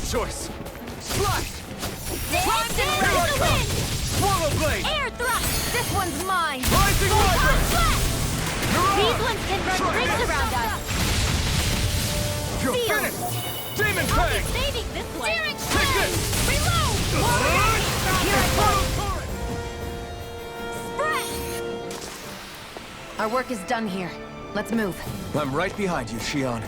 choice! Splash! Dance Here and I the come! wind! Swallow blade! Air thrust! This one's mine! Rising Photon Wyvern! blast! Mirage! These ones can run Try rings this. around us! You're Feel. finished! Demon I'll Fang! be saving this one! Take this! Reload! Here I go! Spread! Our work is done here. Let's move. I'm right behind you, Shion.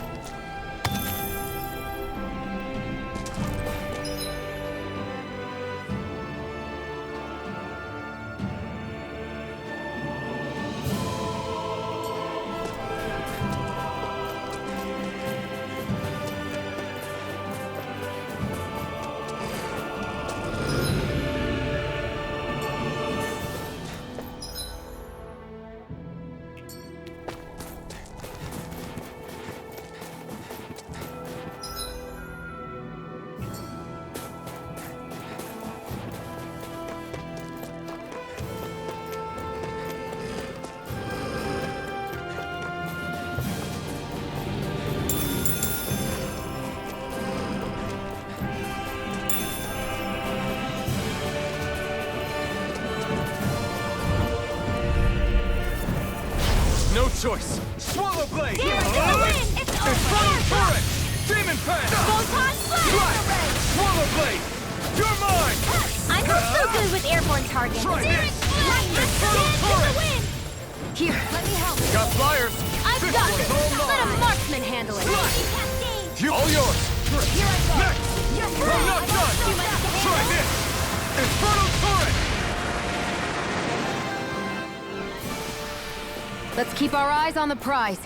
No choice! Swallow blade! Here it is! It's over! Infernal turret! Demon Fang! Photon blast! Swallow blade! You're mine! I'm so good with airborne targets! Try this! Infernal turret! Here, let me help! Got flyers! I've This got one's it! all Let a mine! marksman handle it! All yours! Here I go! Next! You're I'm not done! Try this! Infernal turret! Let's keep our eyes on the prize.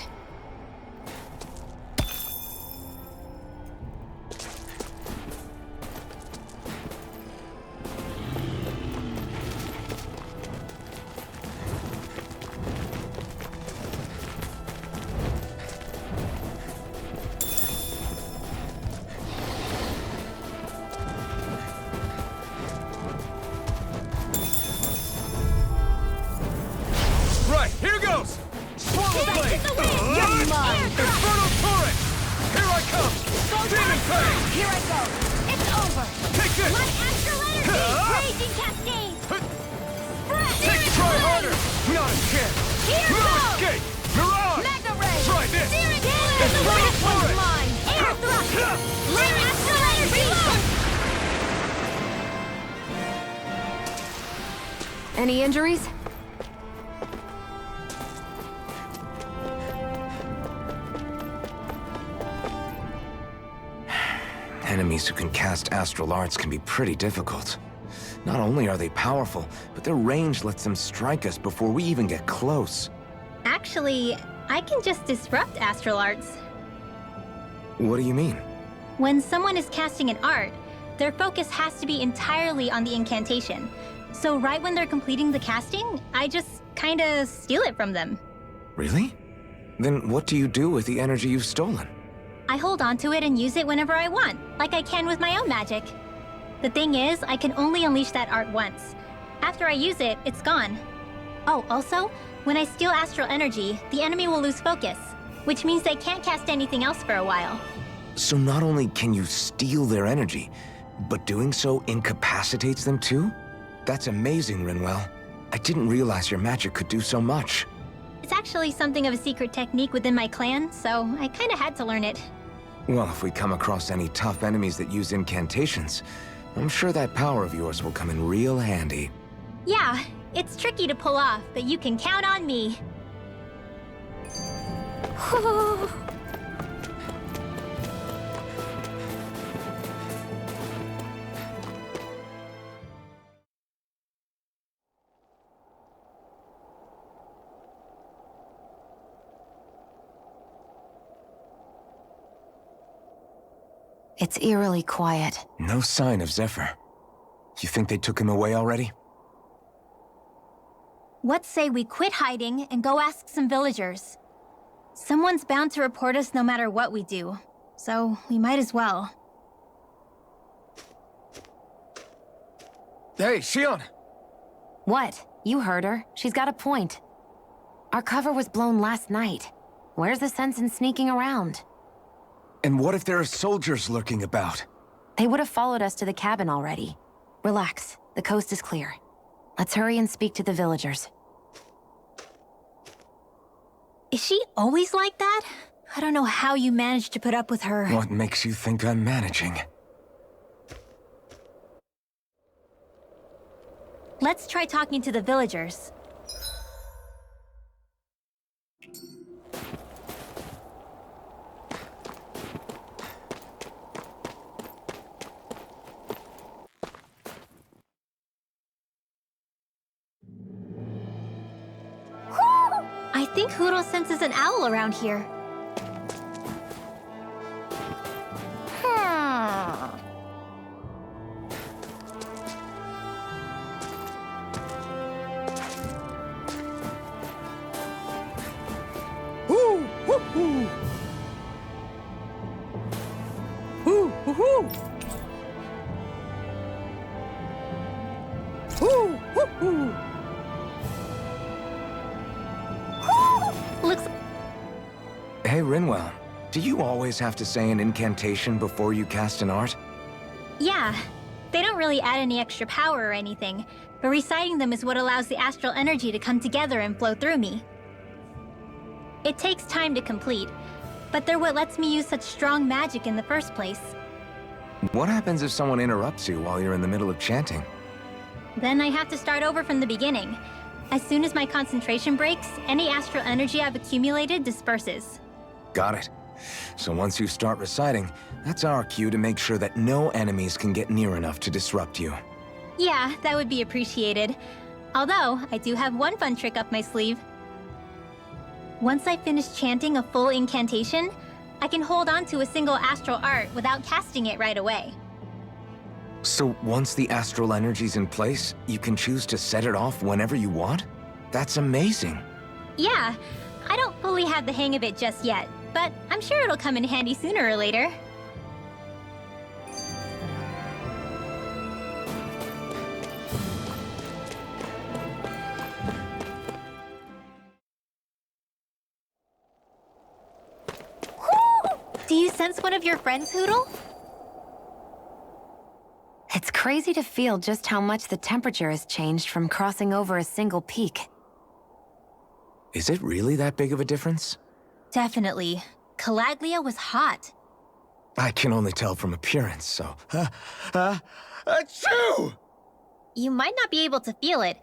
Right, here goes! Swallow blade! You're mine! Infernal turret! Here I come! Demon Fang! Here I go! It's over! Take this! My astral energy! Raging cascade! Take try harder! Not a chance! Here No goes! escape! Mirage! Mega ray! Try this! Infernal Infernal turret! mine! Air thrust! Let astral energy! Any injuries? Enemies who can cast astral arts can be pretty difficult. Not only are they powerful, but their range lets them strike us before we even get close. Actually, I can just disrupt astral arts. What do you mean? When someone is casting an art, their focus has to be entirely on the incantation. So right when they're completing the casting, I just kinda steal it from them. Really? Then what do you do with the energy you've stolen? I hold on to it and use it whenever I want, like I can with my own magic. The thing is, I can only unleash that art once. After I use it, it's gone. Oh, also, when I steal astral energy, the enemy will lose focus, which means they can't cast anything else for a while. So not only can you steal their energy, but doing so incapacitates them too? That's amazing, Rinwell. I didn't realize your magic could do so much. It's actually something of a secret technique within my clan, so I kinda had to learn it. Well, if we come across any tough enemies that use incantations, I'm sure that power of yours will come in real handy. Yeah, it's tricky to pull off, but you can count on me. It's eerily quiet. No sign of Zephyr. You think they took him away already? What say we quit hiding and go ask some villagers? Someone's bound to report us no matter what we do, so we might as well. Hey, Shion! What? You heard her. She's got a point. Our cover was blown last night. Where's the sense in sneaking around? And what if there are soldiers lurking about? They would have followed us to the cabin already. Relax, the coast is clear. Let's hurry and speak to the villagers. Is she always like that? I don't know how you managed to put up with her. What makes you think I'm managing? Let's try talking to the villagers. I think Huro senses an owl around here. Hey, Rinwell, do you always have to say an incantation before you cast an art? Yeah, they don't really add any extra power or anything, but reciting them is what allows the astral energy to come together and flow through me. It takes time to complete, but they're what lets me use such strong magic in the first place. What happens if someone interrupts you while you're in the middle of chanting? Then I have to start over from the beginning. As soon as my concentration breaks, any astral energy I've accumulated disperses. Got it. So once you start reciting, that's our cue to make sure that no enemies can get near enough to disrupt you. Yeah, that would be appreciated. Although, I do have one fun trick up my sleeve. Once I finish chanting a full incantation, I can hold on to a single astral art without casting it right away. So once the astral energy's in place, you can choose to set it off whenever you want? That's amazing. Yeah, I don't fully have the hang of it just yet, but I'm sure it'll come in handy sooner or later. Do you sense one of your friends, Hoodle? It's crazy to feel just how much the temperature has changed from crossing over a single peak. Is it really that big of a difference? Definitely. Calaglia was hot. I can only tell from appearance, so... Achoo! You might not be able to feel it,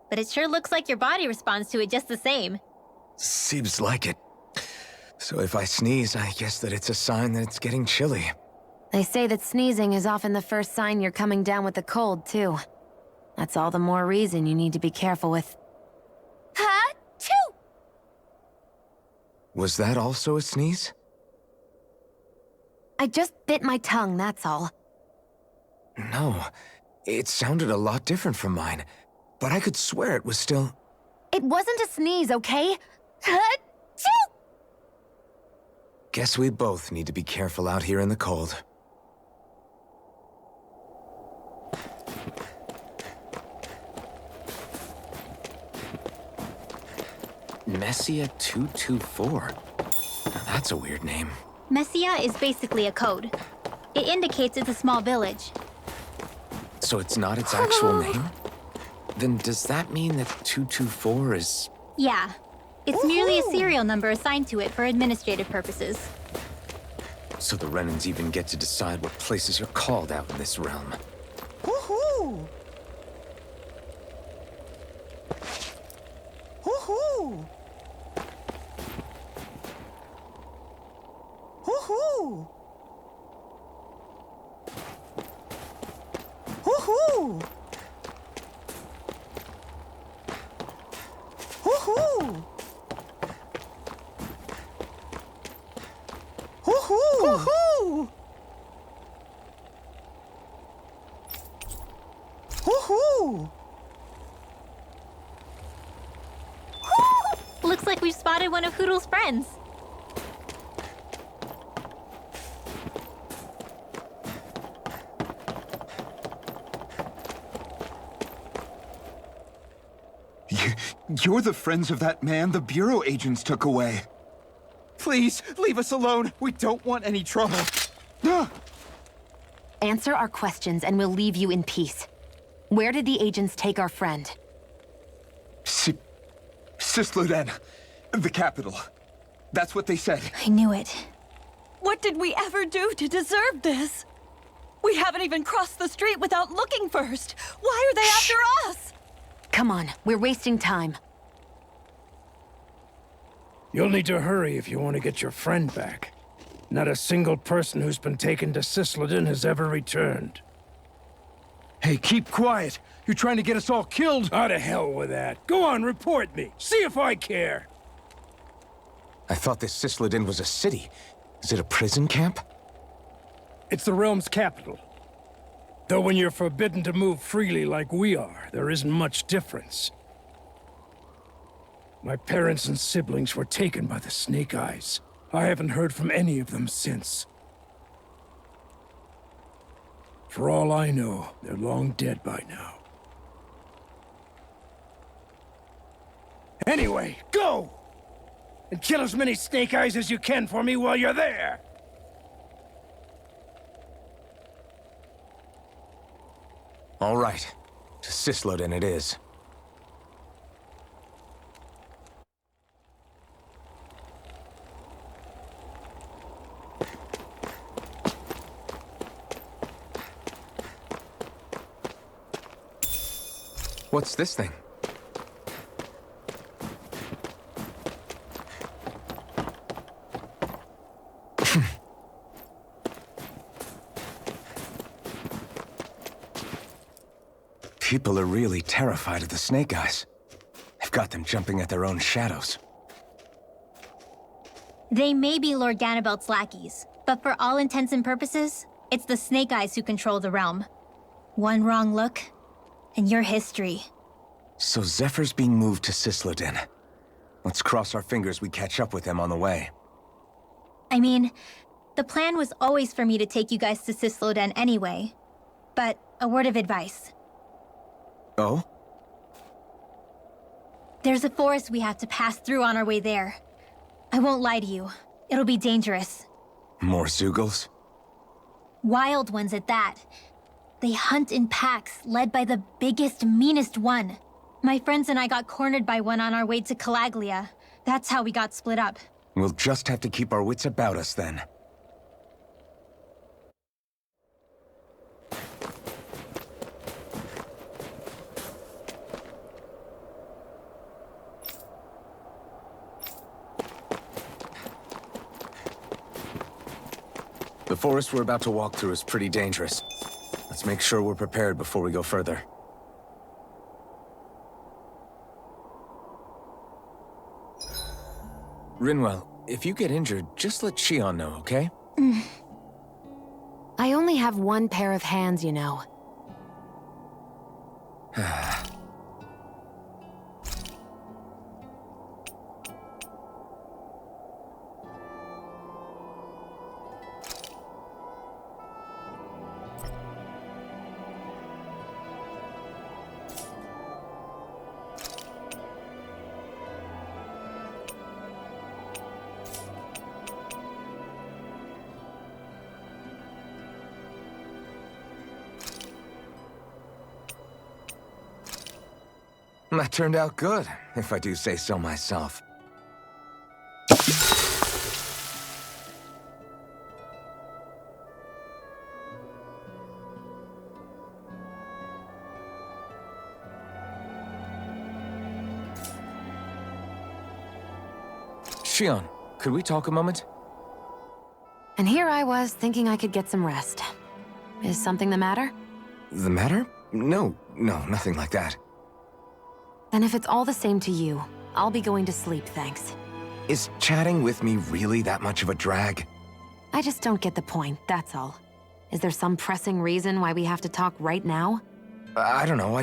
but it sure looks like your body responds to it just the same. Seems like it. So if I sneeze, I guess that it's a sign that it's getting chilly. They say that sneezing is often the first sign you're coming down with a cold, too. That's all the more reason you need to be careful with... Ha-choo! Was that also a sneeze? I just bit my tongue, that's all. No, it sounded a lot different from mine, but I could swear it was still... It wasn't a sneeze, okay? Ha-choo! Guess we both need to be careful out here in the cold. Messia 224. Now that's a weird name. Messia is basically a code. It indicates it's a small village. So it's not its actual name? Then does that mean that 224 is... Yeah. It's merely a serial number assigned to it for administrative purposes. So the Renans even get to decide what places are called out in this realm. Woohoo! Woohoo! Woohoo! Woohoo! Woohoo! Woohoo! Woohoo! Looks like we've spotted one of Hoodle's friends. You're the friends of that man the Bureau agents took away. Please, leave us alone. We don't want any trouble. Answer our questions and we'll leave you in peace. Where did the agents take our friend? Cisloden. The capital. That's what they said. I knew it. What did we ever do to deserve this? We haven't even crossed the street without looking first. Why are they after us? Come on, we're wasting time. You'll need to hurry if you want to get your friend back. Not a single person who's been taken to Cisloden has ever returned. Hey, keep quiet. You're trying to get us all killed. Out of hell with that. Go on, report me. See if I care. I thought this Cisloden was a city. Is it a prison camp? It's the realm's capital. Though when you're forbidden to move freely like we are, there isn't much difference. My parents and siblings were taken by the Snake Eyes. I haven't heard from any of them since. For all I know, they're long dead by now. Anyway, go! And kill as many Snake Eyes as you can for me while you're there! All right. To Cisloden it is. What's this thing? People are really terrified of the Snake Eyes. They've got them jumping at their own shadows. They may be Lord Ganabelt's lackeys, but for all intents and purposes, it's the Snake Eyes who control the realm. One wrong look, and your history. So Zephyr's being moved to Cisloden. Let's cross our fingers we catch up with him on the way. I mean, the plan was always for me to take you guys to Cisloden anyway. But a word of advice. Oh? There's a forest we have to pass through on our way there. I won't lie to you. It'll be dangerous. More Zeugles? Wild ones at that. They hunt in packs, led by the biggest, meanest one. My friends and I got cornered by one on our way to Calaglia. That's how we got split up. We'll just have to keep our wits about us then. The forest we're about to walk through is pretty dangerous. Let's make sure we're prepared before we go further. Rinwell, if you get injured, just let Shion know, okay? I only have one pair of hands, you know. That turned out good, if I do say so myself. Shion, could we talk a moment? And here I was, thinking I could get some rest. Is something the matter? The matter? No, nothing like that. Then if it's all the same to you, I'll be going to sleep, thanks. Is chatting with me really that much of a drag? I just don't get the point, that's all. Is there some pressing reason why we have to talk right now? I don't know,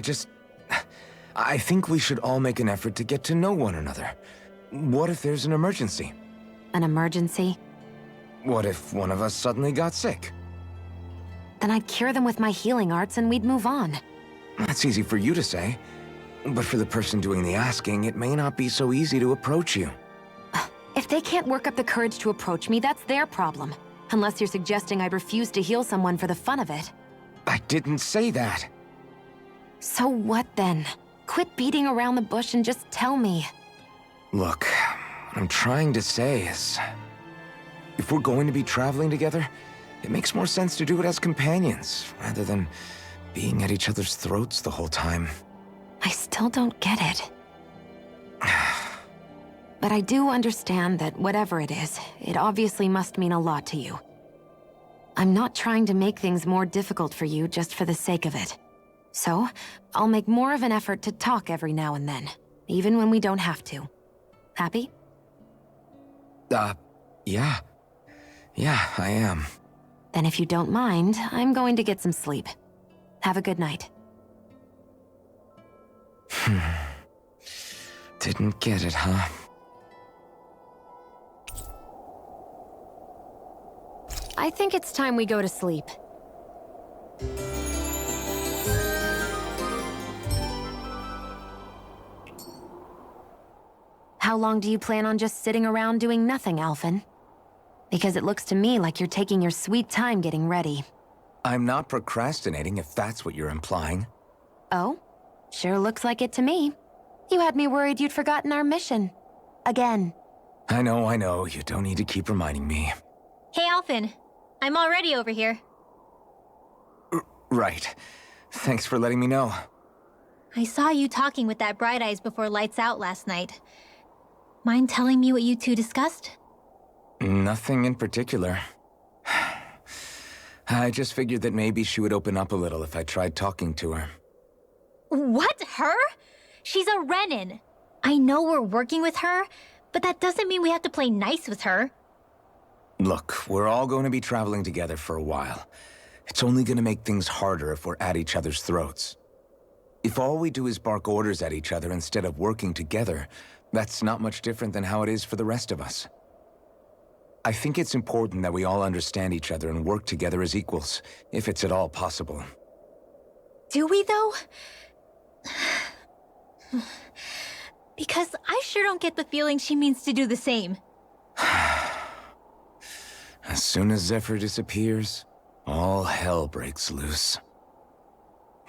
I think we should all make an effort to get to know one another. What if there's an emergency? An emergency? What if one of us suddenly got sick? Then I'd cure them with my healing arts and we'd move on. That's easy for you to say. But for the person doing the asking, it may not be so easy to approach you. If they can't work up the courage to approach me, that's their problem. Unless you're suggesting I'd refuse to heal someone for the fun of it. I didn't say that. So what then? Quit beating around the bush and just tell me. Look, what I'm trying to say is... if we're going to be traveling together, it makes more sense to do it as companions, rather than being at each other's throats the whole time. I still don't get it. But I do understand that whatever it is, it obviously must mean a lot to you. I'm not trying to make things more difficult for you just for the sake of it. So, I'll make more of an effort to talk every now and then, even when we don't have to. Happy? Yeah. Yeah, I am. Then if you don't mind, I'm going to get some sleep. Have a good night. Didn't get it, huh? I think it's time we go to sleep. How long do you plan on just sitting around doing nothing, Alphen? Because it looks to me like you're taking your sweet time getting ready. I'm not procrastinating, if that's what you're implying. Oh? Sure looks like it to me. You had me worried you'd forgotten our mission. Again. I know. You don't need to keep reminding me. Hey, Alphen. I'm already over here. Right. Thanks for letting me know. I saw you talking with that Bright Eyes before lights out last night. Mind telling me what you two discussed? Nothing in particular. I just figured that maybe she would open up a little if I tried talking to her. What? Her? She's a Renan. I know we're working with her, but that doesn't mean we have to play nice with her. Look, we're all going to be traveling together for a while. It's only going to make things harder if we're at each other's throats. If all we do is bark orders at each other instead of working together, that's not much different than how it is for the rest of us. I think it's important that we all understand each other and work together as equals, if it's at all possible. Do we, though? Because I sure don't get the feeling she means to do the same. As soon as Zephyr disappears, all hell breaks loose.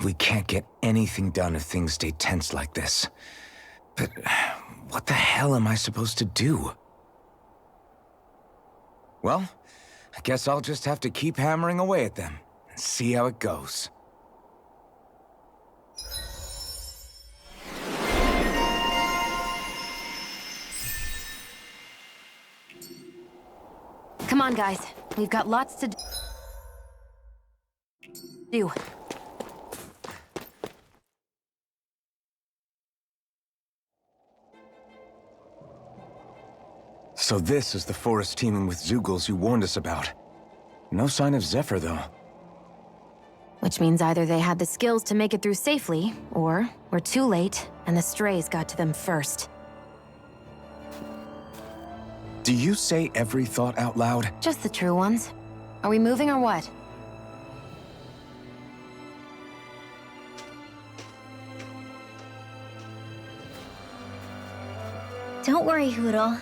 We can't get anything done if things stay tense like this. But what the hell am I supposed to do? Well, I guess I'll just have to keep hammering away at them and see how it goes. Come on, guys. We've got lots to do. So this is the forest teeming with Zeugles you warned us about. No sign of Zephyr, though. Which means either they had the skills to make it through safely, or we're too late, and the strays got to them first. Do you say every thought out loud? Just the true ones. Are we moving or what? Don't worry, Hoodle.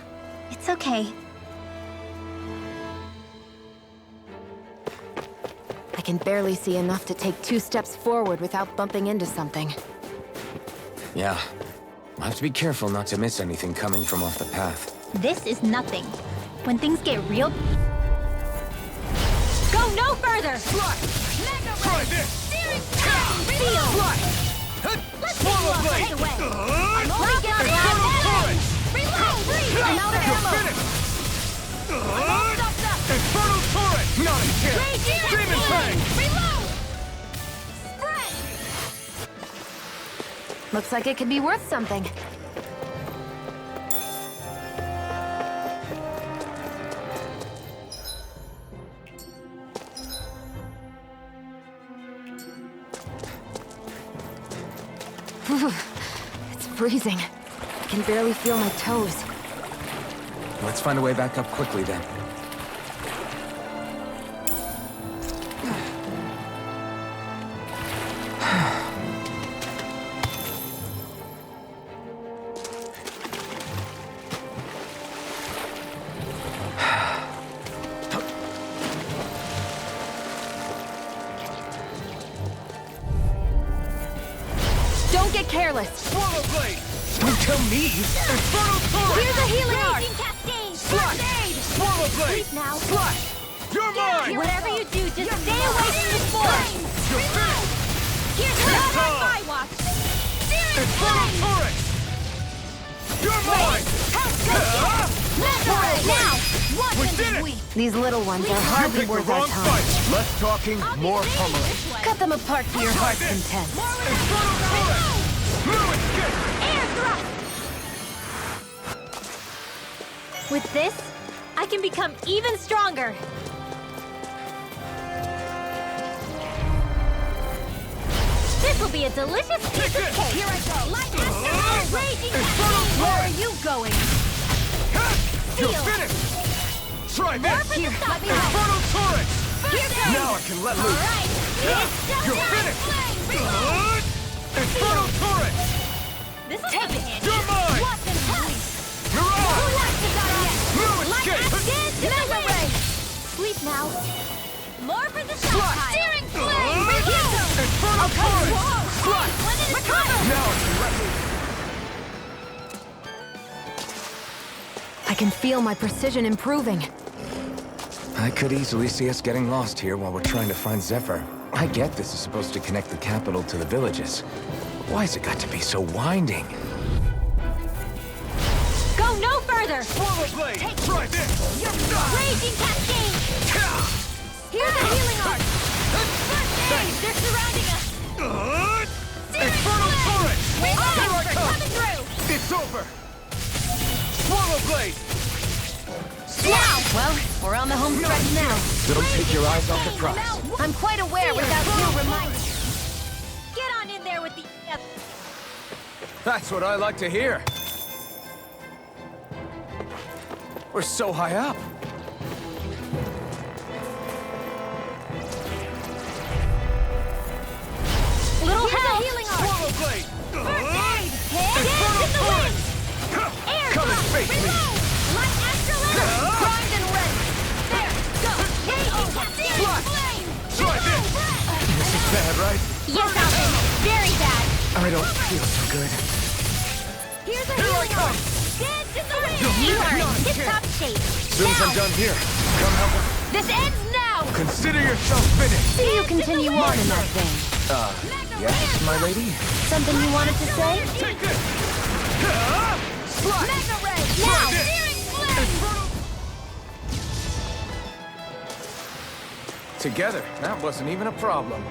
It's okay. I can barely see enough to take 2 steps forward without bumping into something. Yeah. I'll have to be careful not to miss anything coming from off the path. This is nothing. When things get real... Go no further! Try this! Feel! Let's get you off right away! I'm only getting out! Reload! I'm out of ammo! Infernal turret! Not a chance! Demon Fang! Reload! Spray! Looks like it could be worth something. It's freezing. I can barely feel my toes. Let's find a way back up quickly, then. careless. Swallow blade! Don't tell me! Infernal torrent! Here's a healing art! Raging cascade! Slash! Swallow blade! Sleep now. Slash! You're mine! Whatever you do, just stay away from the force! You're finished! Here's That's not on all. my watch! Infernal torrent! You're mine! Now! Watch We them did be it! weak! These little ones are You hardly picked the worth our wrong time. fight! Less talking, more pummeling. Cut them apart to your heart's this. content. Infernal torrent! Blue escape! Air thrust! With this, I can become even stronger. This will be a delicious piece of cake. Here I go! Light After raging Infernal cascade. Where are torrent! you going? You're Seal. finished! Try this! Here, let me Infernal torrent! Here goes! Now I can let All loose! right, it's You're just finished! flame. Infernal torrent! This is take it. You're mine! Watch them hurry! Mirage! Blue escape! Mega ray! Sleep now. More for the shot Slash. pile! Searing Infernal torrent! Slash! Recover! Now I can let loose! I can feel my precision improving. I could easily see us getting lost here while we're trying to find Zephyr. I get this is supposed to connect the capital to the villages. Why's it got to be so winding? Go no further. Swallow blade! Try this! Raging cascade. Here's the healing art! First aid! They're surrounding us! Infernal torrent! Here I come! Coming through! It's over! Swallow blade! Now! Well, we're on the home stretch now. Don't take your eyes off the prize. I'm quite aware without you reminding. Get on in there with the... That's what I like to hear. We're so high up. Little help. Healing art! Swallow blade! Infernal torrent! Air Come and face me. Light astrolator! Primed and ready! There! Go! Raging cascade! Flame! Try this! This is bad, right? Yes, Alvin. Very bad. I don't feel so good. Here's a Here I healing come! art! Dance in the wind! You are in tip-top shape. Soon as I'm done here, come help us. This ends now! Consider yourself finished. See you continue on in that vein. Yes, my lady? Something you wanted to say? Take this! Slash! Mega ray! Try Now! this! Searing flame! Infernal... Together, that wasn't even a problem.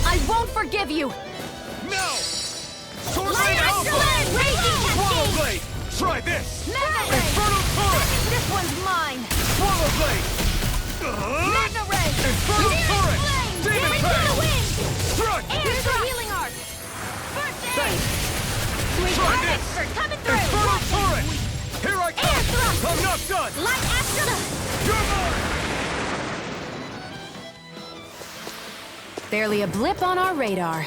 I won't forgive you! No! Sword Light blade alpha! astrolator! Raging Swallow cascade! blade! Try this! Mega ray! Infernal torrent! This one's mine! Swallow blade! Mega ray! Infernal torrent! Demon Into the fang! wind! Strike! Here's a healing art! First aid! Sweet Try art this. expert coming through! Infernal torrent! Here I Air come! thrust! I'm not done! Light astrolator! You're mine! Barely a blip on our radar.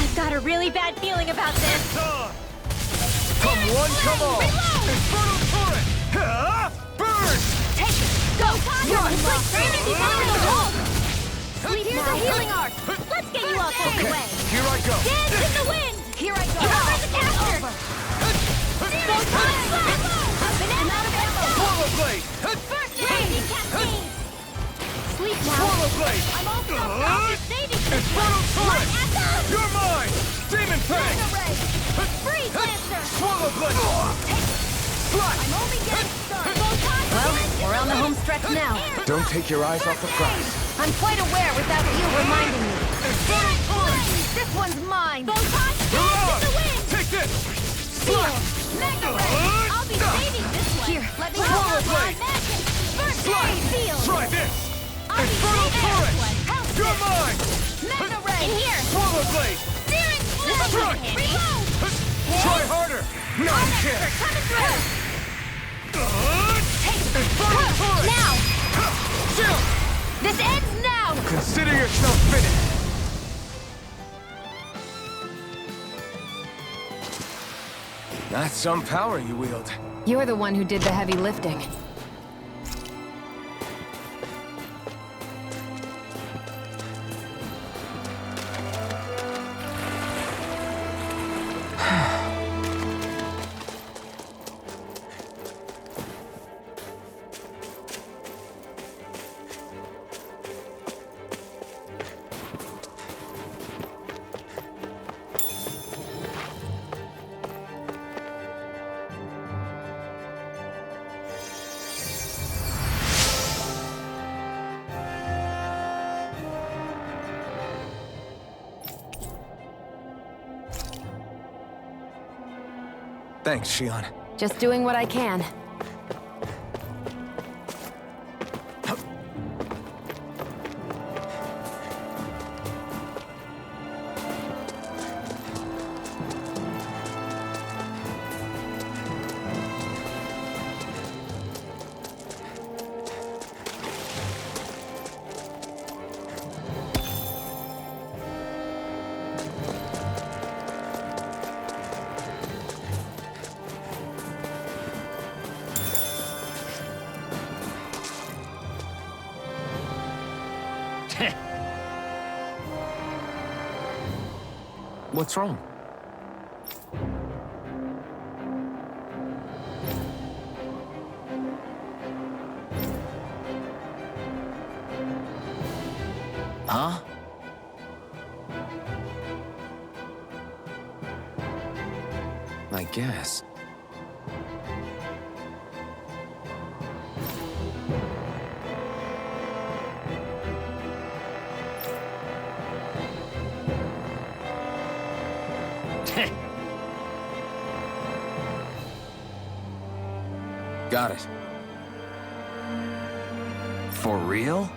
I've got a really bad feeling about this. Done! Come one, come all! Infernal torrent! Burn! Take it! Go! It's like cramming people into the wall! Here's a healing art! Let's get you all carried away. Here I go! Dance in the wind. Here I go! Cover the caster. Go time! Up and out of ammo! Swallow blade! First aid! Raging cascade. Sleep now. Swallow blade! I'm all stuffed up! You're saving me. Infernal torrent! You're mine! Demon fang! Mega ray! Freeze Lancer! Swallow blade! Slide! I'm only getting started. Well, we're on the home stretch now. Don't take your eyes off the prize. I'm quite aware without you reminding me. Infernal torrent! This one's mine. Reload! Take this! Slide! Mega Ray! I'll be saving this one. Here, let me Swallow blade! Magic! First Slide! aid field! Try this! I'll be Infernal saving torrent! this one. Help You're this. mine! Mega Ray! In here! Swallow blade! Searing Blade! Strike! Reload! Try harder! No chance! Coming through! Infernal torrent! Now! Chill! This ends now! Consider yourself finished. That's some power you wield. You're the one who did the heavy lifting. Thanks, Shion. Just doing what I can. What's wrong? Huh? I guess. Got it. For real?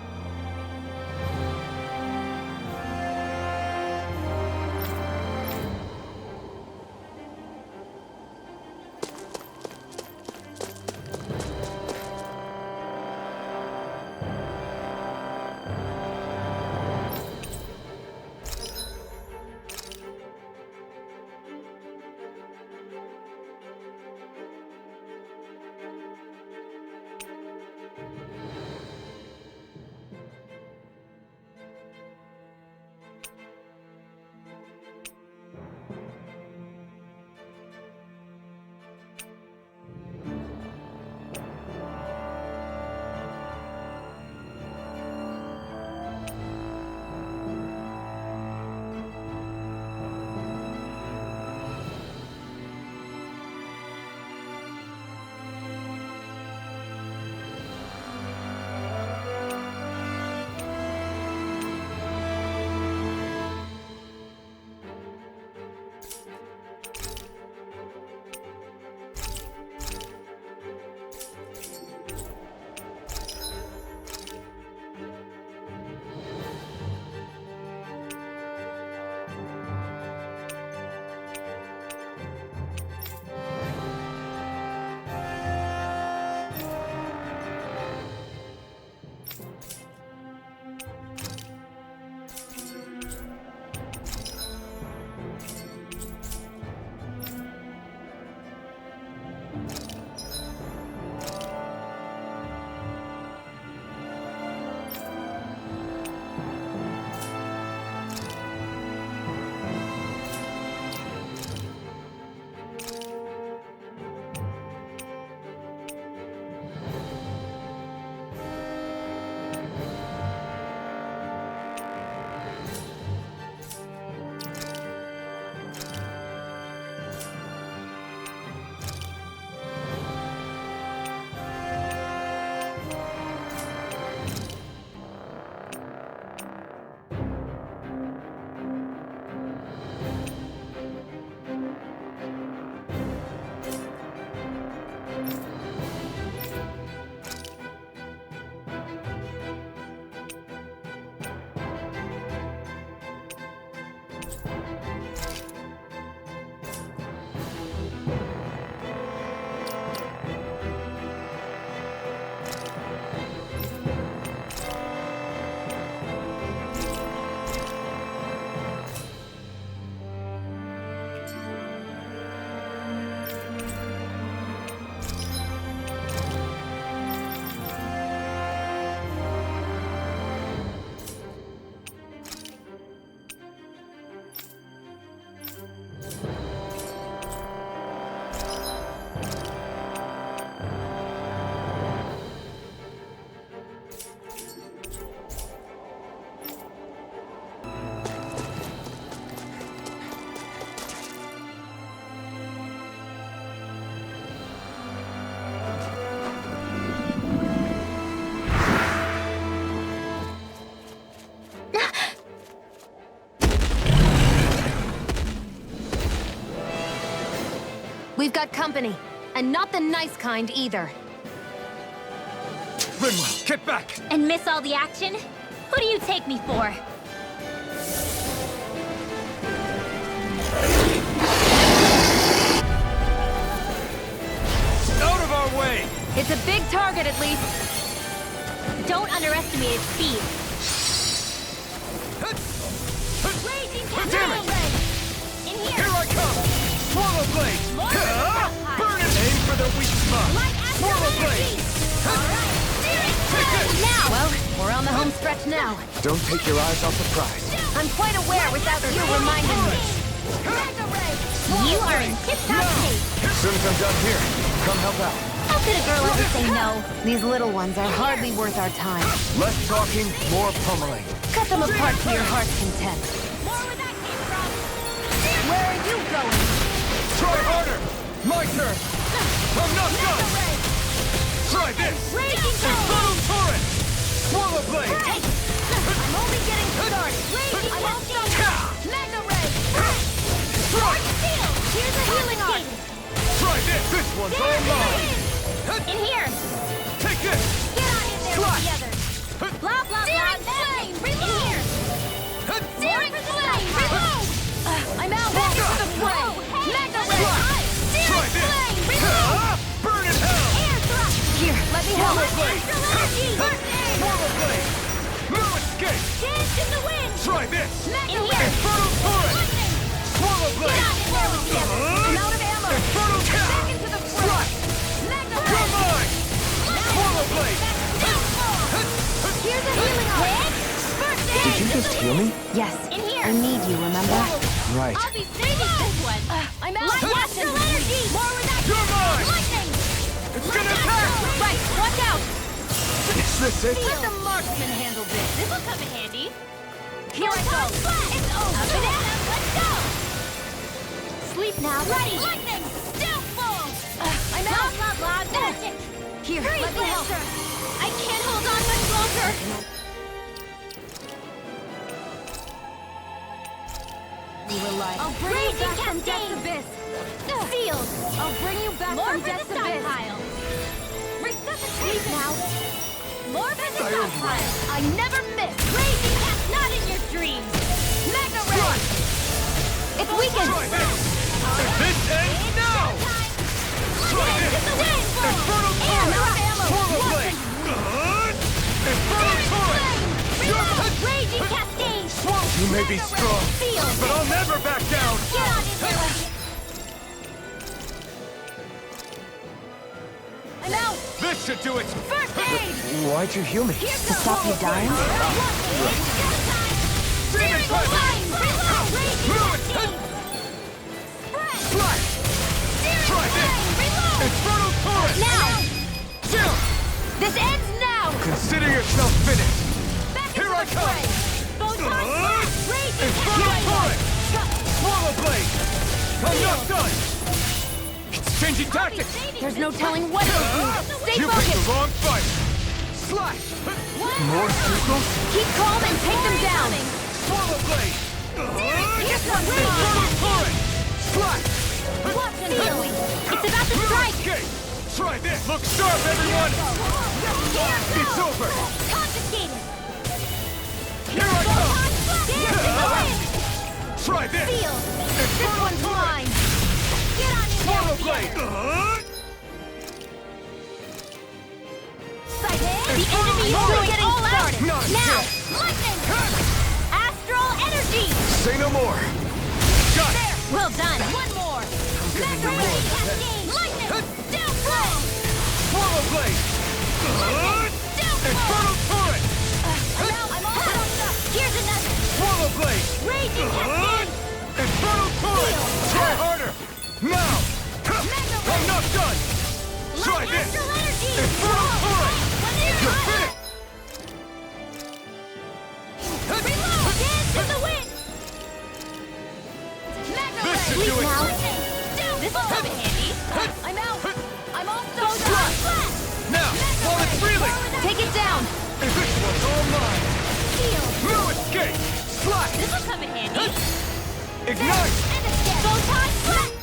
We've got company. And not the nice kind either. Rinwell, get back! And miss all the action? Who do you take me for? Out of our way! It's a big target, at least. Don't underestimate its speed. Damn it! In here! Here I come! Swallow blade! Burn it! Aim for the weak spot! Swallow blade! Now! Well, we're on the home stretch now. Don't take your eyes off the prize. I'm quite aware without you reminding me. You are in tip-top shape. As soon as I'm done here, come help out. How could a girl ever say no? These little ones are hardly worth our time. Less talking, more pummeling. Cut them apart to your heart's content. More where that came from. Where are you going? Try harder! My turn! I'm not done! Try this! Infernal torrent! Swallow blade! I'm only getting started. I won't stop. Mega Ray! Strike! Here's a healing art. Try this! This one's all mine! In here. Take this! Get on in there with the others. Blah, blah, blah. Flame. In here. Searing flame. Reload. I'm out. Back into the fray. Mega Ray! Try this! Burn in hell! Air thrust. Here, let me help. Swallow blade! Astral energy. Swallow blade! No escape! Dance in the wind. Try this! In here. Infernal torrent! Lightning. Swallow Get blade! on in there with the others. I'm out of ammo. Infernal Back into the fray. Mega Ray! You're mine! Swallow blade! Here's a healing art. Did you just heal me? Yes. In here. I need you, remember? Right. I'll be saving this one. I'm out. Light astral energy. More with that. You're mine! Lightning. It's gonna attack! Right, watch out. Is this it? Let the marksman handle this. This will come in handy. Here I go. It's over. Banana, let's go. Sleep now. Ready. Lightning. Downfall. I'm Blah, out. blah, blah. Magic. Here, Freeze let me help. Lancer. I can't hold on much longer. We will lie. I'll bring Raging you back from cascade. death's abyss. Sealed. I'll bring you back More from for the death's abyss. stockpile. Resuscitation now. More for the stockpile. I never miss. Raging cat, not in your dreams. Mega Ray! It's weakened. Try this! This ends now! Try this! Infernal torrent! Swallow blade! Infernal torrent! Raging cascade. You may be strong, Sealed. but I'll never back down! Get on in there. I'm out. This should do it! First aid. Why'd you heal me? To stop you dying? Demon presence! Slash! Try this! Infernal torrent! Now. Down! This ends now. Consider yourself finished! Back Here into I the come! fray. Photon blast. Raging Infernal cascade. torrent! Swallow blade! I'm not done! It's changing tactics! There's no telling what it'll do. Stay You picked focused. the wrong fight! Slash! More circles? Keep calm and take them down. Swallow blade! This one's Infernal mine. torrent! Slash! Watch and Seal. see. It's about to strike. Escape! Try this! Look sharp, everyone! It's over! Confiscated. Here I come! Dance in the wind. Try this! Sealed. This Infernal one's torrent! mine. Get on in there Swallow with the blade! others. Sight. The enemy is Only going getting all out. started. Not Now. yet. Lightning. Astral energy. Say no more. Got it! Well done. One more. Mega ray cascade. Lightning. Downfall. Swallow blade! Infernal torrent! I'm all out up. Here's another. Swallow blade! Raging cascade. Infernal torrent! Try harder! Now! I'm not done! Try Light this! astral energy. Infernal torrent! You're finished! Reload. Dance in the wind. Mega This should ray. do it. Now. This will come in handy. I'm out. I'm all done. Flash. Now, while it's reeling! Take it down. And this one's all mine! Seal. No escape! Slash! This will come in handy. Ignite! And escape. Photon blast.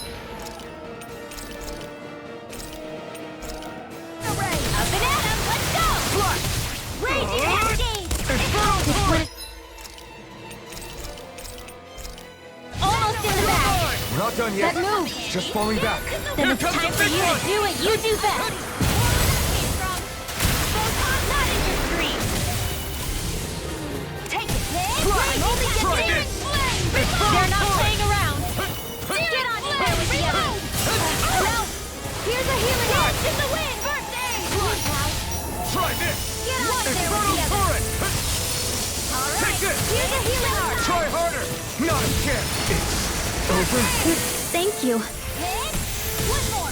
Not done yet. That move! Just falling back. Then Here it's comes time the for big you one. to do what you do best! Not in your dreams. Take it. I'm only Try getting this. They're not playing around! Get on in there with the others. Now, here's a healing arm. In the wind. Birthday. Come on, pal. Try this! Get on there with Infernal the others. turret! All Take right. this! Here's a healing arm. Try harder! Not again! It's over. Thank you. Hit. One more.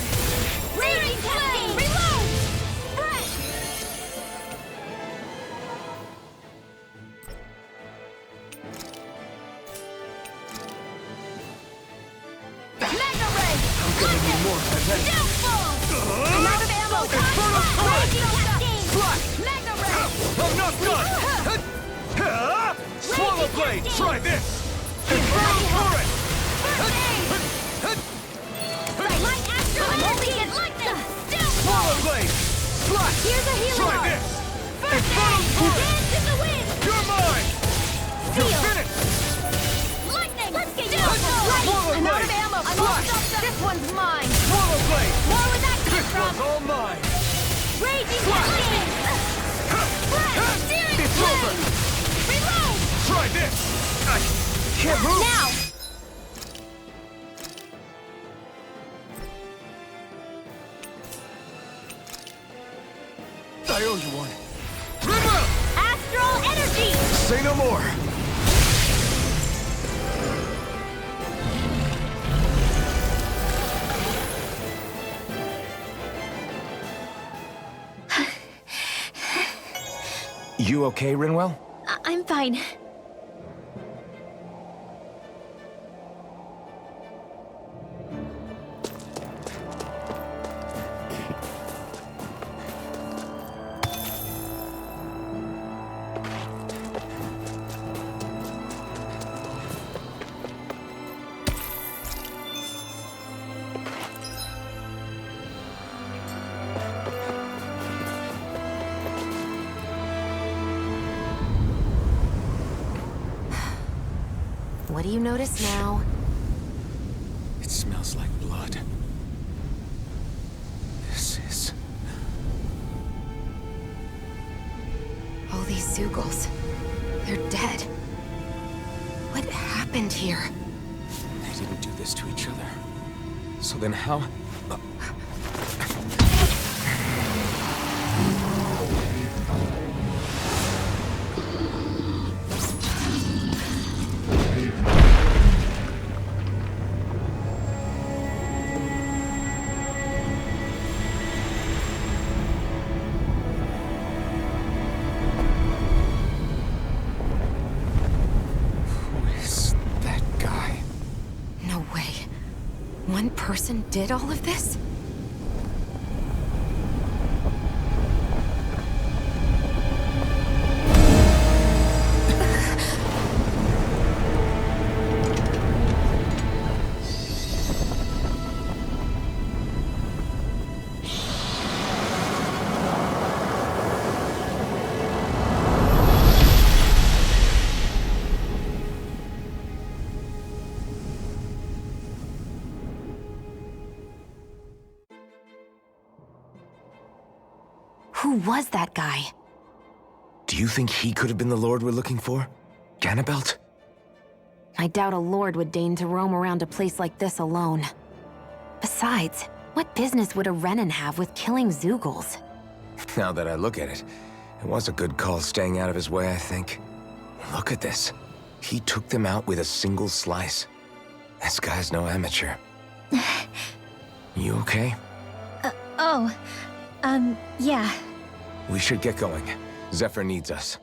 Raging flame. Reload. Spread. Mega ray. I'm gonna need more attention. Downfall. I'm out of ammo. Infernal turret! Raging cascade. Slash! Mega ray. I'm not done! Swallow blade! Try this! Infernal turret! Light astral energy. Swallow blade! Slash! Here's a healing Try arm. this! First Infernal aid. turret! Dance in the wind. You're mine! You're Seal. finished! Lightning. Let's get you. Swallow I'm out of blade! ammo! Slash! This one's mine! Swallow blade! More where that came This from. one's all mine! Raging lightning. Searing It's over! flame. Reload. Try this! I can't move! Now. I owe you one. Remember! Astral energy. Say no more! You okay, Rinwell? I'm fine. What do you notice now? It smells like blood. This is... All these Zeugles. They're dead. What happened here? They didn't do this to each other. So then how... Who is that guy? No way. One person did all of this? Who was that guy? Do you think he could have been the Lord we're looking for? Ganabelt? I doubt a lord would deign to roam around a place like this alone. Besides, what business would a Renan have with killing Zeugles? Now that I look at it, it was a good call staying out of his way, I think. Look at this. He took them out with a single slice. This guy's no amateur. You okay? Yeah. We should get going. Zephyr needs us.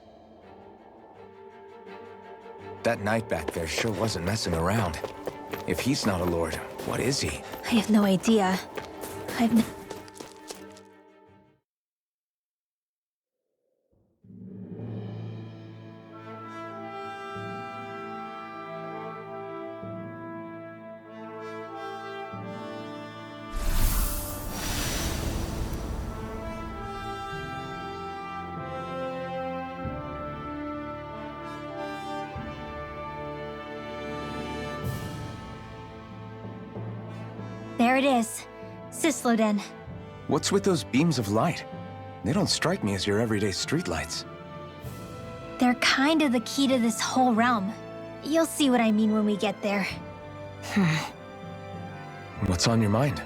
That knight back there sure wasn't messing around. If he's not a lord, what is he? I have no idea. There it is. Cisloden. What's with those beams of light? They don't strike me as your everyday streetlights. They're kind of the key to this whole realm. You'll see what I mean when we get there. What's on your mind?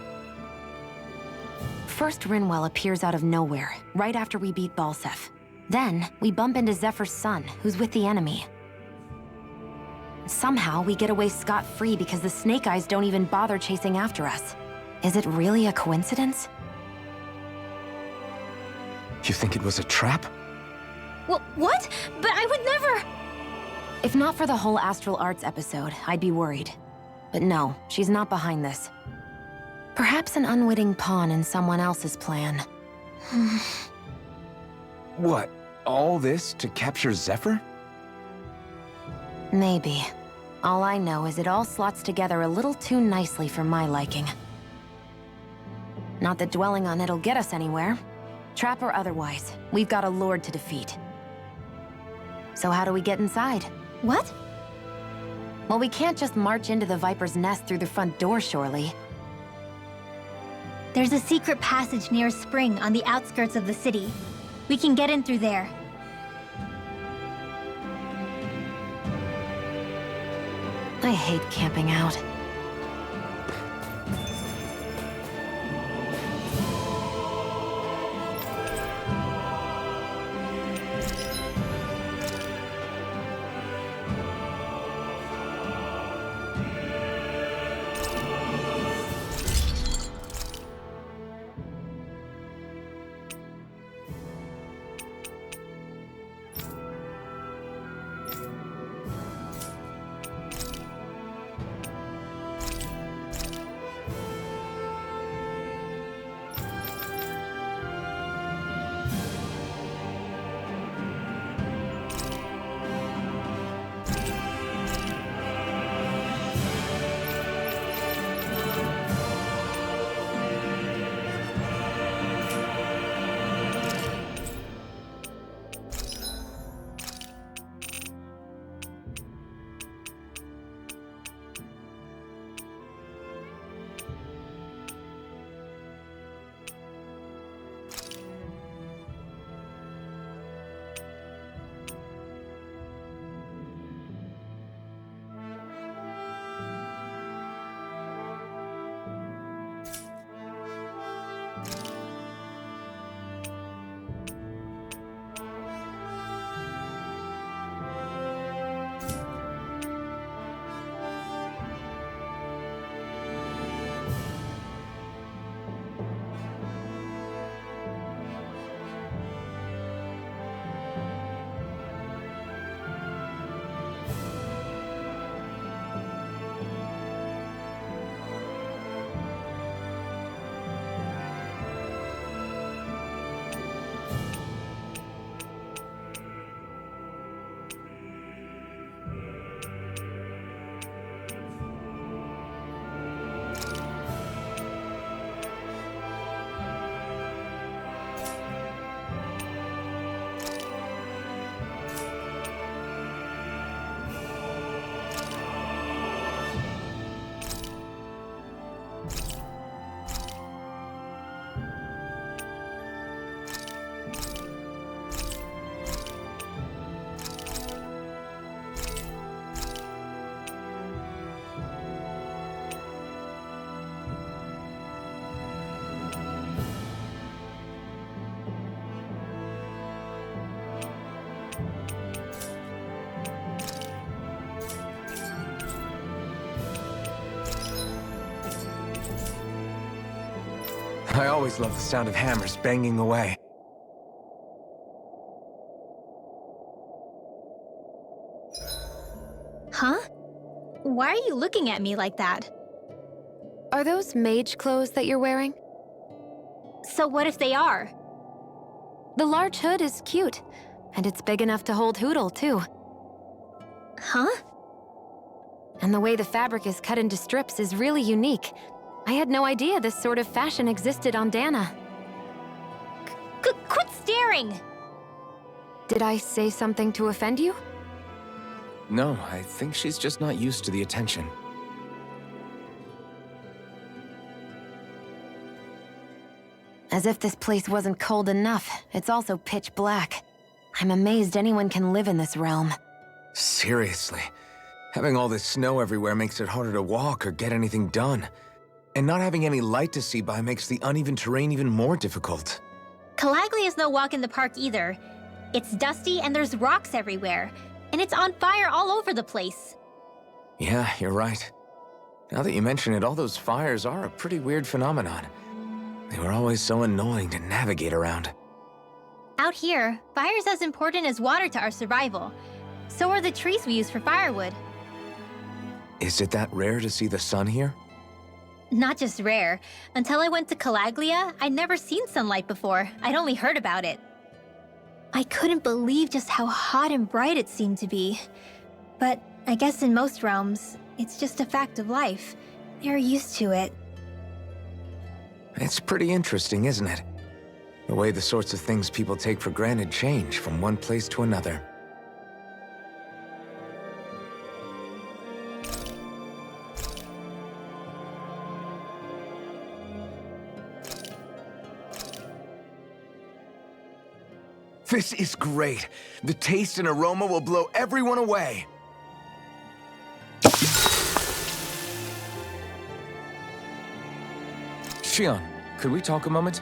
First, Rinwell appears out of nowhere, right after we beat Balseph. Then, we bump into Zephyr's son, who's with the enemy. Somehow, we get away scot-free because the Snake Eyes don't even bother chasing after us. Is it really a coincidence? You think it was a trap? Well, what? But I would never... If not for the whole Astral Arts episode, I'd be worried. But no, she's not behind this. Perhaps an unwitting pawn in someone else's plan. What? All this to capture Zephyr? Maybe. All I know is it all slots together a little too nicely for my liking. Not that dwelling on it'll get us anywhere. Trap or otherwise, we've got a lord to defeat. So how do we get inside? What? Well, we can't just march into the Viper's nest through the front door, surely. There's a secret passage near a spring on the outskirts of the city. We can get in through there. I hate camping out. I always love the sound of hammers banging away. Huh? Why are you looking at me like that? Are those mage clothes that you're wearing? So what if they are? The large hood is cute, and it's big enough to hold Hootle, too. Huh? And the way the fabric is cut into strips is really unique. I had no idea this sort of fashion existed on Dahna. Quit staring! Did I say something to offend you? No, I think she's just not used to the attention. As if this place wasn't cold enough, it's also pitch black. I'm amazed anyone can live in this realm. Seriously. Having all this snow everywhere makes it harder to walk or get anything done. And not having any light to see by makes the uneven terrain even more difficult. Calaglia is no walk in the park either. It's dusty and there's rocks everywhere. And it's on fire all over the place. Yeah, you're right. Now that you mention it, all those fires are a pretty weird phenomenon. They were always so annoying to navigate around. Out here, fire's as important as water to our survival. So are the trees we use for firewood. Is it that rare to see the sun here? Not just rare. Until I went to Calaglia, I'd never seen sunlight before. I'd only heard about it. I couldn't believe just how hot and bright it seemed to be. But I guess in most realms, it's just a fact of life. They're used to it. It's pretty interesting, isn't it? The way the sorts of things people take for granted change from one place to another. This is great. The taste and aroma will blow everyone away. Shion, could we talk a moment?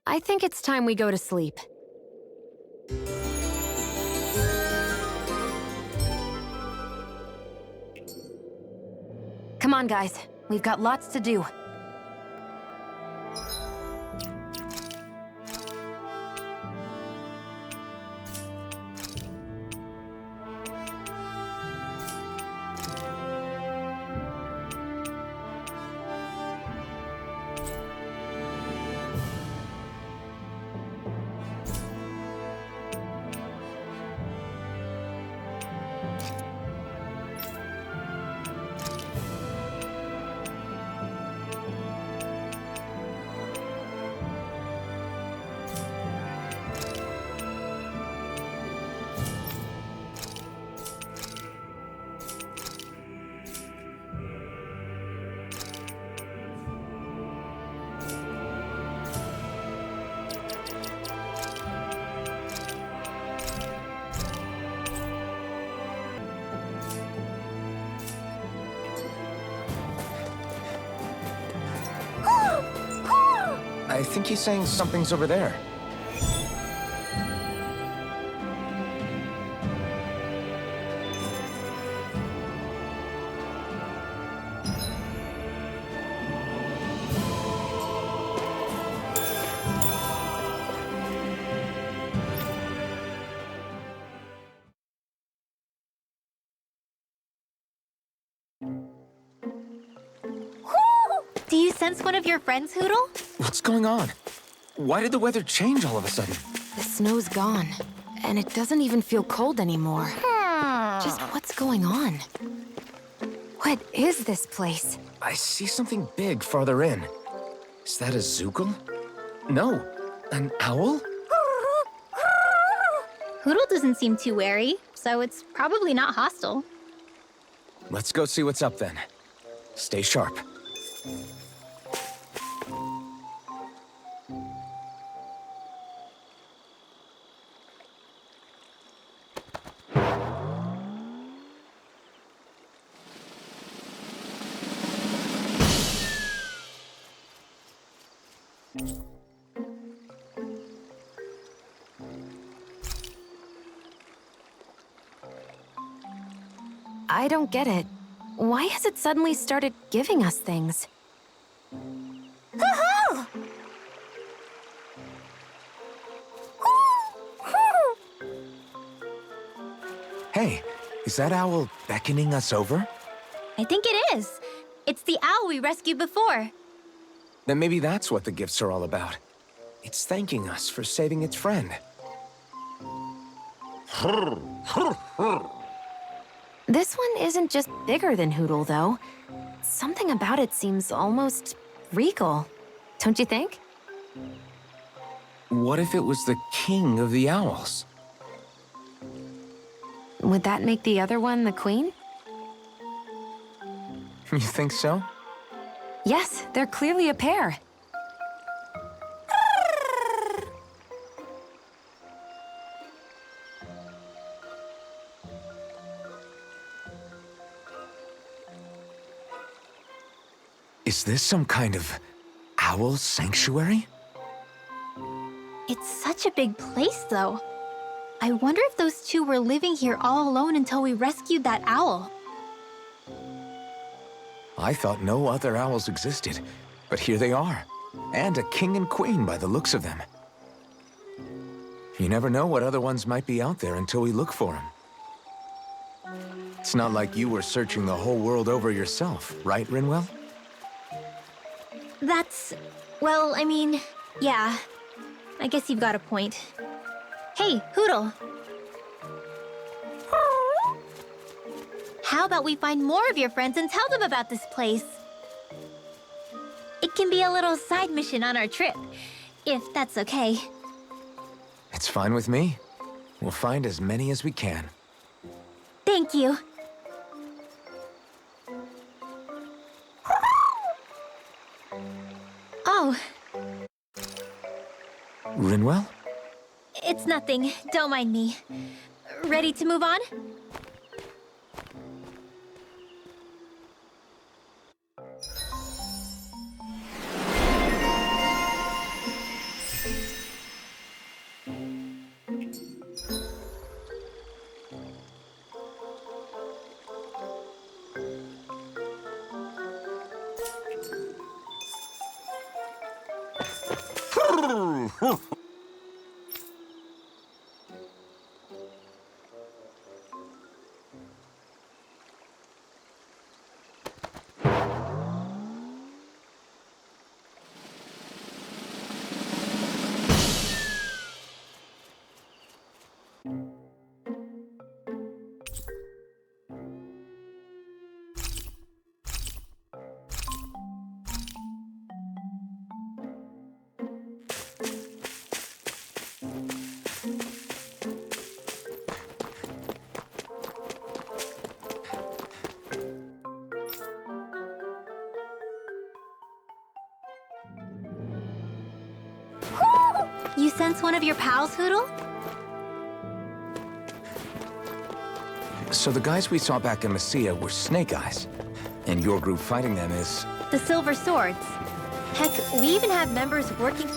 I think it's time we go to sleep. Come on, guys. We've got lots to do. I think he's saying something's over there. Do you sense one of your friends, Hootle? What's going on? Why did the weather change all of a sudden? The snow's gone, and it doesn't even feel cold anymore. Just what's going on? What is this place? I see something big farther in. Is that a Zookle? No, an owl? Hootle doesn't seem too wary, so it's probably not hostile. Let's go see what's up then. Stay sharp. I don't get it. Why has it suddenly started giving us things? Hey, is that owl beckoning us over? I think it is. It's the owl we rescued before. Then maybe that's what the gifts are all about. It's thanking us for saving its friend. This one isn't just bigger than Hootle, though. Something about it seems almost regal. Don't you think? what if it was the king of the owls? Would that make the other one the queen? You think so? Yes, they're clearly a pair. Is this some kind of owl sanctuary? It's such a big place, though. I wonder if those two were living here all alone until we rescued that owl. I thought no other owls existed, but here they are. And a king and queen by the looks of them. You never know what other ones might be out there until we look for them. It's not like you were searching the whole world over yourself, right, Rinwell? That's... well, I mean, yeah. I guess you've got a point. Hey, Hootle. How about we find more of your friends and tell them about this place? It can be a little side mission on our trip, if that's okay. It's fine with me. We'll find as many as we can. Thank you. Oh, Rinwell? it's nothing. Don't mind me. Ready to move on? You sense one of your pals, Hootle? So the guys we saw back in Messia were Snake Eyes, and your group fighting them is... The Silver Swords. Heck, we even have members working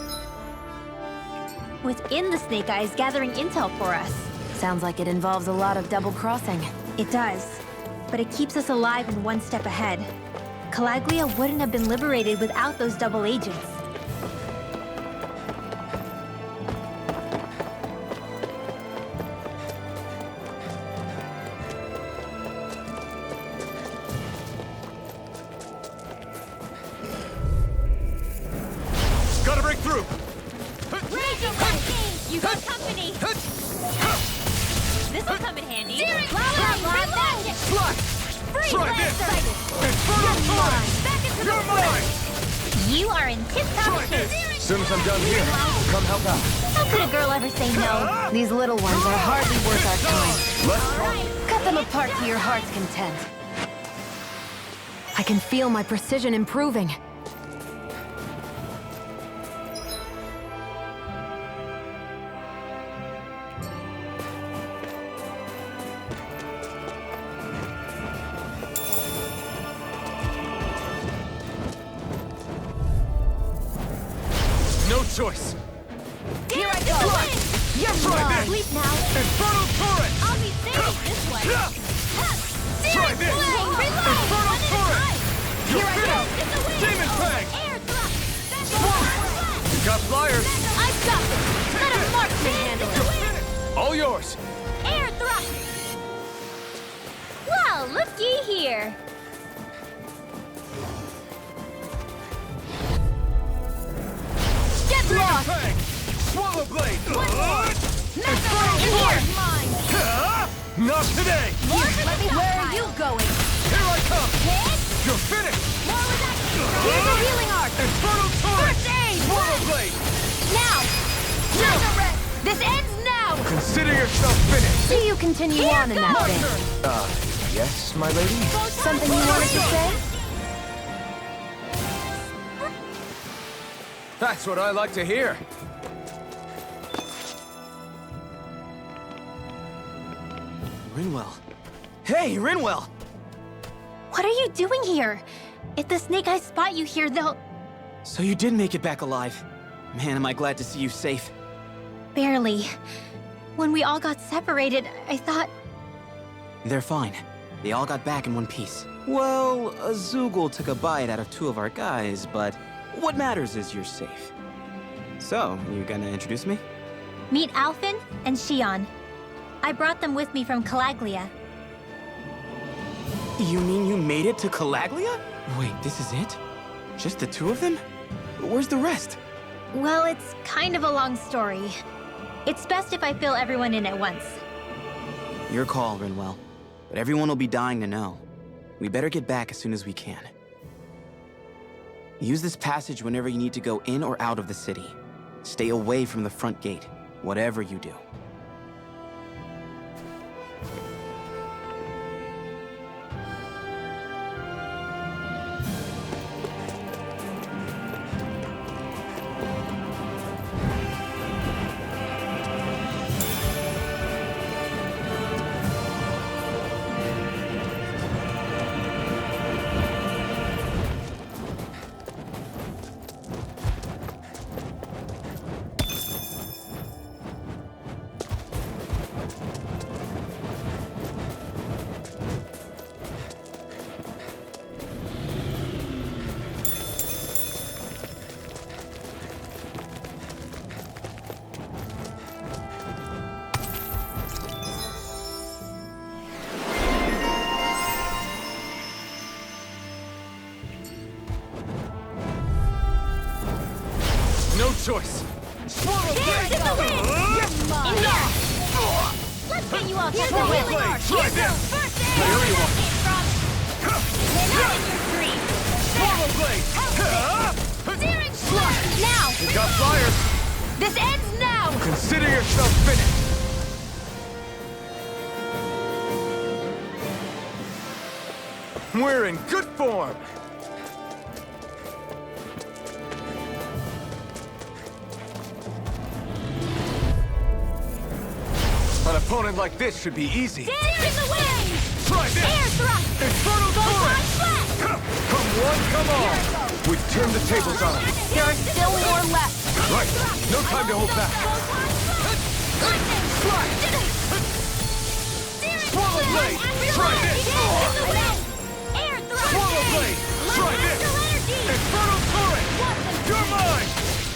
within the Snake Eyes gathering intel for us. Sounds like it involves a lot of double-crossing. It does, but it keeps us alive and one step ahead. Calaglia wouldn't have been liberated without those double agents. Gotta break through! You got company! This'll come in handy. Slide! Try this! Infernal Torrent! You're mine! You are in tip-top Try shape. this! Soon as I'm done here, come help out. How could a girl ever say no? These little ones are hardly worth our time. Let's try. Cut them apart to your heart's content. I can feel my precision improving. No choice! Here I go! You're Try mine! this! Sleep now! Infernal Torrent! I'll be safe this way! Try this! Infernal Torrent! Here I go! Demon Fang! Air thrust! You got flyers! I've got this! Let a marksman handle it! All yours! Air thrust! Well, looky here! Get Demon lost! Fang! Swallow Blade! Infernal here! Mine! Not today! Where are you going? Here I come! Hit! You're finished! More with that! Here's a healing arc! Infernal Torrent! First aid! Swallow Blade! Now! Consider yourself finished! See you continue on in that vein. Yes, my lady? Something you wanted to say? That's what I like to hear. Rinwell. Hey, Rinwell! What are you doing here? If the Snake Eyes spot you here, they'll... So you did make it back alive. Man, am I glad to see you safe. Barely. When we all got separated, I thought... They're fine. They all got back in one piece. Well, a Zoogle took a bite out of 2 of our guys, but what matters is you're safe. So, you gonna introduce me? Meet Alphen and Shion. I brought them with me from Calaglia. You mean you made it to Calaglia? Wait, this is it? Just the 2 of them? Where's the rest? Well, it's kind of a long story. It's best if I fill everyone in at once. Your call, Rinwell. But everyone will be dying to know. We better get back as soon as we can. Use this passage whenever you need to go in or out of the city. Stay away from the front gate, whatever you do. No choice. Dance in the wind! Enough! Let's get you all to the wind! Try this! First I aid! owe you one. Not in your dream! Swallow blade! Searing slash! Now! You got flyers! This ends now! Consider yourself finished! We're in good form! An opponent like this should be easy. Dance in the wind! Try this! Air thrust! Infernal Photon torrent! flash! Come one, come all! We've turned the tables on them. There are still more left. Right, no time to hold back. Lightning! Swallow blade! Try this! Air thrust! Swallow blade! Try this! Infernal torrent! You're mine!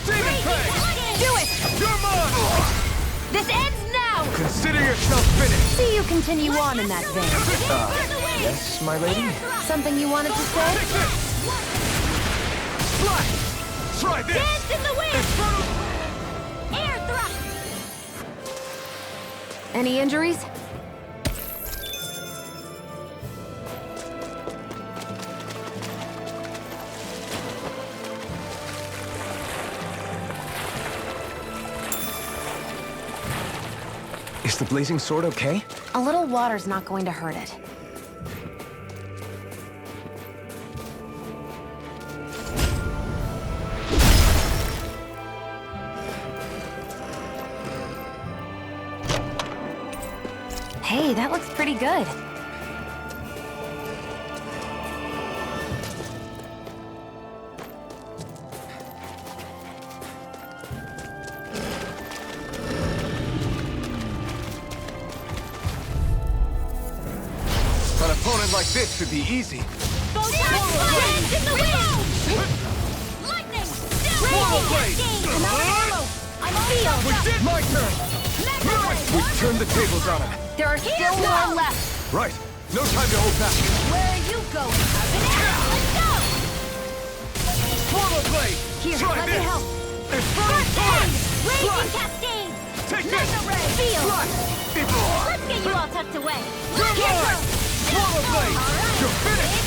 Demon fang! Do it! You're mine! This ends now! Consider yourself finished! See you continue on in that vein. Yes, my lady? Something you wanted to say? Take this! Splash! Try this! Dance in the wind! Infernal... Air thrust! Any injuries? Is the blazing sword okay? A little water's not going to hurt it. Hey, that looks pretty good. An opponent like this should be easy. Dance in the wind! Lightning! Swallow blade! I'm feel! We did my turn! We've turned the tables on him. There are still more left. Right, no time to hold back. Where are you going? Let's go! Swallow blade! Here, Try let me this! help. Infernal torrent! Raging Fly! cascade! Take this! Feel! Fly! Let's get you all tucked away! You're mine! Swallow blade! You're finished!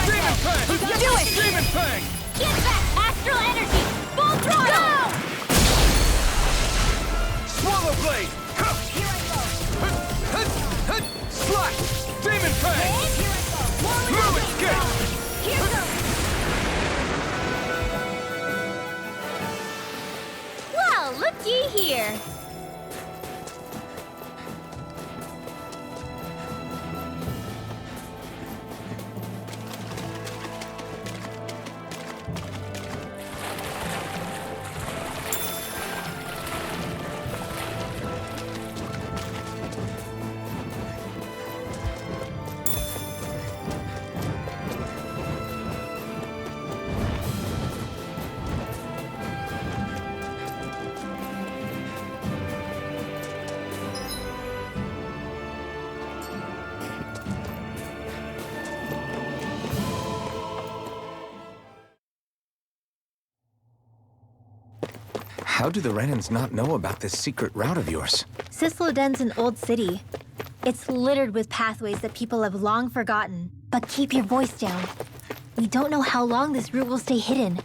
Demon fang! Do it! Demon fang! Get back! Astral energy! Full throttle! Swallow blade! Here Demon Fang! Move escape! Here goes! Well, looky here! How do the Renans not know about this secret route of yours? Cisloden's an old city. It's littered with pathways that people have long forgotten. But keep your voice down. We don't know how long this route will stay hidden.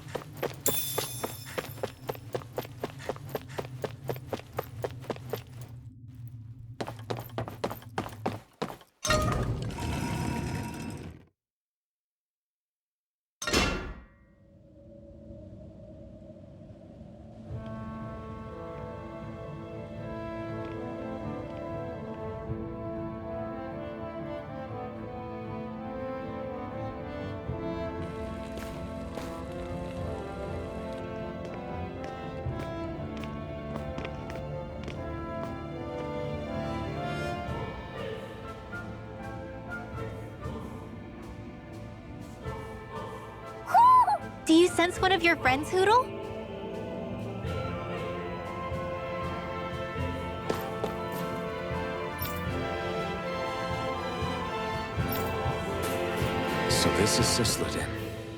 Do you sense one of your friends, Hootle? So this is Cisloden,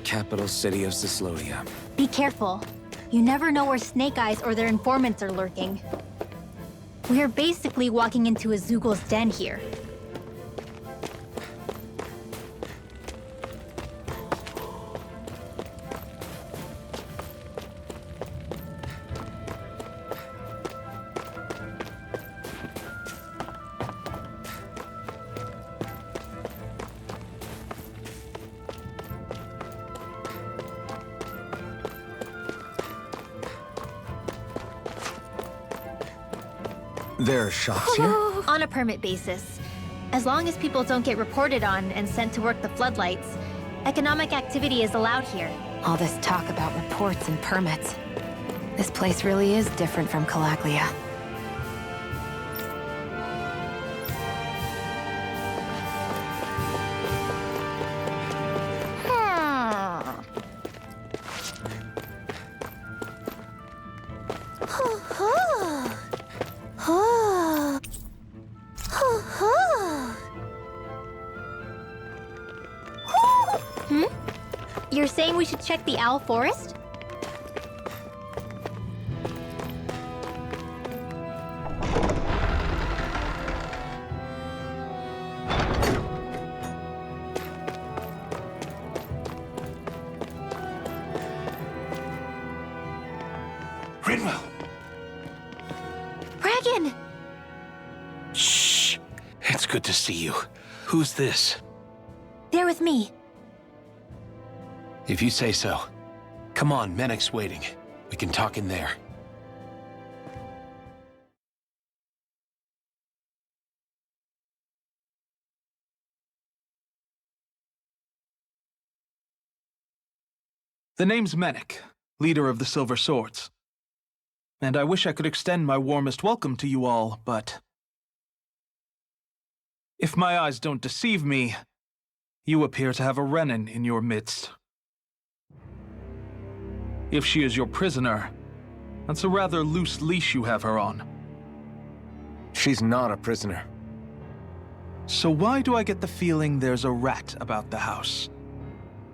capital city of Cislodia. Be careful. You never know where Snake Eyes or their informants are lurking. We're basically walking into a Zoogl's den here. There are shops here? On a permit basis. As long as people don't get reported on and sent to work the floodlights, economic activity is allowed here. All this talk about reports and permits. This place really is different from Calaglia. You're saying we should check the Owl Forest? Rinwell! Dragon! Shh! It's good to see you. Who's this? They're with me. If you say so. Come on, Menek's waiting. We can talk in there. The name's Menek, leader of the Silver Swords. And I wish I could extend my warmest welcome to you all, but... if my eyes don't deceive me, you appear to have a Renan in your midst. If she is your prisoner, that's a rather loose leash you have her on. She's not a prisoner. So why do I get the feeling there's a rat about the house?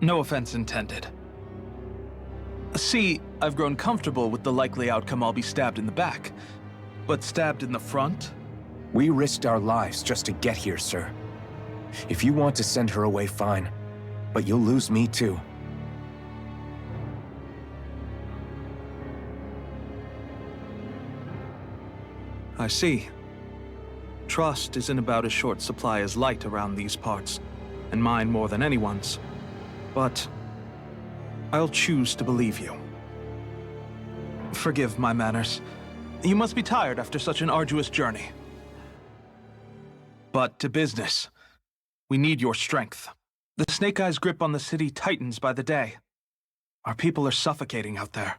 No offense intended. See, I've grown comfortable with the likely outcome I'll be stabbed in the back. But stabbed in the front? We risked our lives just to get here, sir. If you want to send her away, fine. But you'll lose me too. I see. Trust isn't about as short supply as light around these parts, and mine more than anyone's. But I'll choose to believe you. Forgive my manners. You must be tired after such an arduous journey. But to business. We need your strength. The Snake Eyes' grip on the city tightens by the day. Our people are suffocating out there.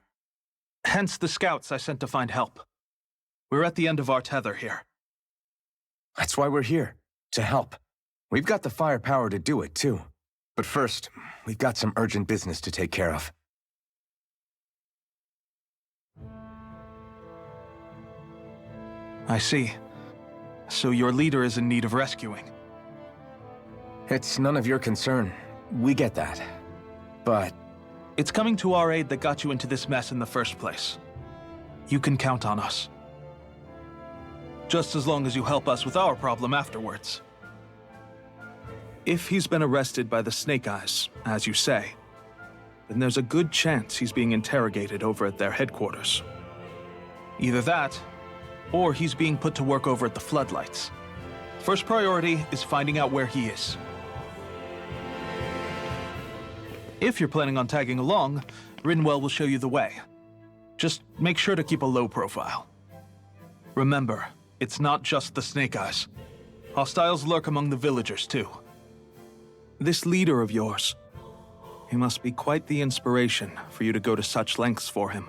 Hence the scouts I sent to find help. We're at the end of our tether here. That's why we're here, to help. We've got the firepower to do it, too. But first, we've got some urgent business to take care of. I see. So your leader is in need of rescuing. It's none of your concern. We get that. But it's coming to our aid that got you into this mess in the first place. You can count on us. Just as long as you help us with our problem afterwards. If he's been arrested by the Snake Eyes, as you say, then there's a good chance he's being interrogated over at their headquarters. Either that, or he's being put to work over at the Floodlights. First priority is finding out where he is. If you're planning on tagging along, Rinwell will show you the way. Just make sure to keep a low profile. Remember, it's not just the Snake Eyes. Hostiles lurk among the villagers, too. This leader of yours, he must be quite the inspiration for you to go to such lengths for him.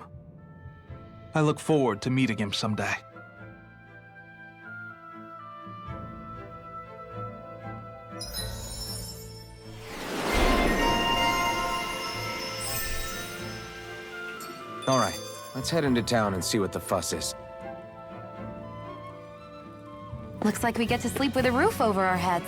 I look forward to meeting him someday. all right, let's head into town and see what the fuss is. Looks like we get to sleep with a roof over our heads.